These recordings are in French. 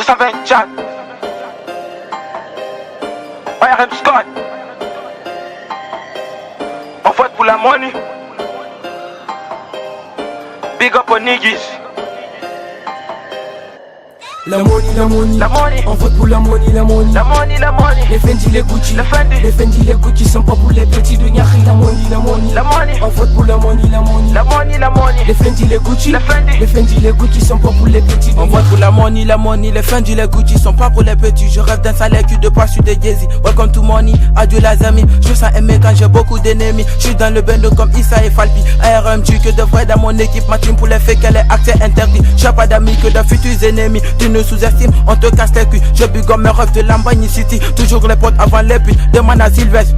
224. RM Scott. On vote pour la money. Big up on niggas. La money, la money, la money. On vote pour la money, la money. La money, la money. Les Fendi, les Gucci, les Fendi. Les Fendi, les Gucci sont pas pour les petits de Nyari. La money, la money, la money. On vote pour la money, la money. La money, la money. Les Fendi, les Gucci, les Fendi. Les Fendi, les Gucci sont pas pour les petits de On vote pour la money, la money. Les Fendi, les Gucci sont pas pour les petits. Je rêve d'un salaire cul de poids, je suis des Jay-Z. Welcome to money, adieu les amis. Je sens aimer quand j'ai beaucoup d'ennemis. Je suis dans le bando comme Issa et Falpi. RMG que de vrai dans mon équipe. Ma team pour les faits qu'elle est accès interdit. J'ai pas d'amis que de futurs ennemis. Tu nous sous-estimes, on te casse les culs. Je bugons mes rêves de Lamborghini City. Toujours les potes avant les putes. Demande à Sylvestre.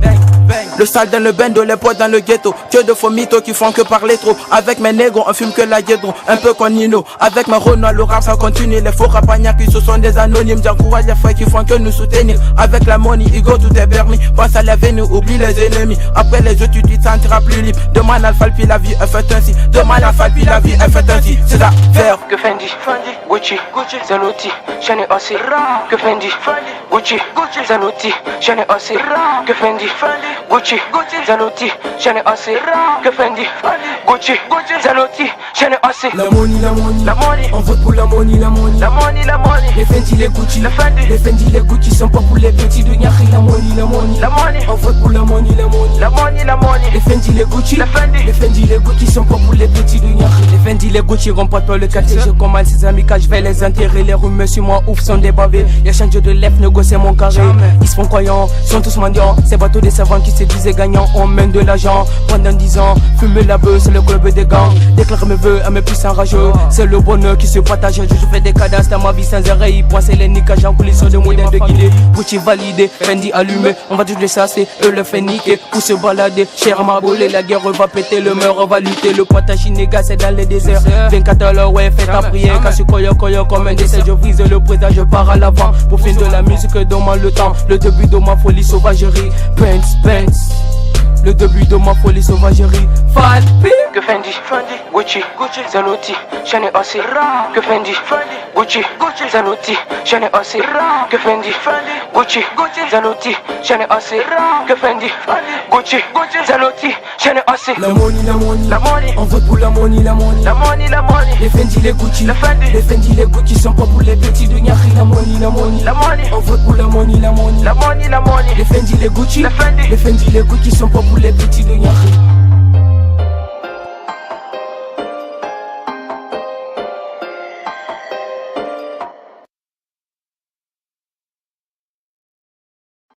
Le sale dans le bando, les potes dans le ghetto. Que de faux mythos qui font que parler trop. Avec mes négros, on fume que la guédron. Un peu comme Nino. Avec mes Renault, le rap ça continue. Les faux rapagnards qui ce sont des anonymes. J'encourage les frères qui font que nous soutenir. Avec la money, Igo tout est permis. Pense à l'avenir, oublie les ennemis. Après les autres, tu te sentiras plus libre. Demande à Falpi, la vie est faite ainsi. Demande à Falpi, la vie est faite ainsi. C'est ça, faire. Que Fendi, Gucci, Zanotti, Chanel aussi. Que Fendi, Gucci, Zanotti, Chanel aussi. Que Fendi, Gucci, Zanotti, Chanel aussi. Que Fendi, Gucci, Zanotti, Chanel aussi. La money, la money, la money. On vote pour la money, la money. La money, la money. Les Fendi, les Gucci, les Fendi. Les Fendi, les Gucci sont pas pour les petits de Nyari. La money, la money, la money. On vote pour la money, la money. La money, la money. Les Fendi, les Gucci, les Fendi. Les Fendi, les Gucci sont pas pour les petits de Nyari. Les Fendi, les Gucci remportent pas le quartier. Je commande ses amis quand je vais les enterrer. Les rumeurs sur moi ouf sont débavés. Y'a change de lèvres, négocier mon carré. Ils se font croyants, sont tous mendiants. Ces bateaux des savants qui se disaient gagnants. On mène de l'argent pendant 10 ans. Fumer la beuh, c'est le club des gangs. Déclare mes vœux à mes puissants rageux. C'est le bonheur qui se partage. Je fais des cadasses dans ma vie sans arrêt. Ils poissent les nickages en coulisses de modèles de Guinée. Gucci validé, Fendi allumé. On va tous les sasser, eux le fait niquer. Pour se balader, cher marbolé. La guerre va péter, le mur va lutter. Le pointage inégal c'est dans les déserts. 24 heures, ouais, fais ta prière. Casse koyo comme un décès. Je brise le présage, je pars à l'avant. Pour fin de la musique, demande le temps. Le début de ma folie sauvagerie. Pence. Le début de ma folie sauvagerie. Falpi. Que Fendi, Gucci, Zanotti, Chanel aussi. Que Fendi, Gucci, Zanotti, Chanel aussi. Que Fendi, Gucci, Zanotti, Chanel aussi. Que Fendi, Gucci, Zanotti, Chanel aussi. La money, la money, la money. On vote pour la money, la money. La money, la money. Les Fendi, les Gucci, les Fendi. Les Fendi, les Gucci sont pas pour les petits de Nyari. La money, la money, la money. On vote pour la money, la money. La money, la money. Les Fendi, les Gucci, les Fendi. Les Fendi, les Gucci sont pas pour les petits de Nyari.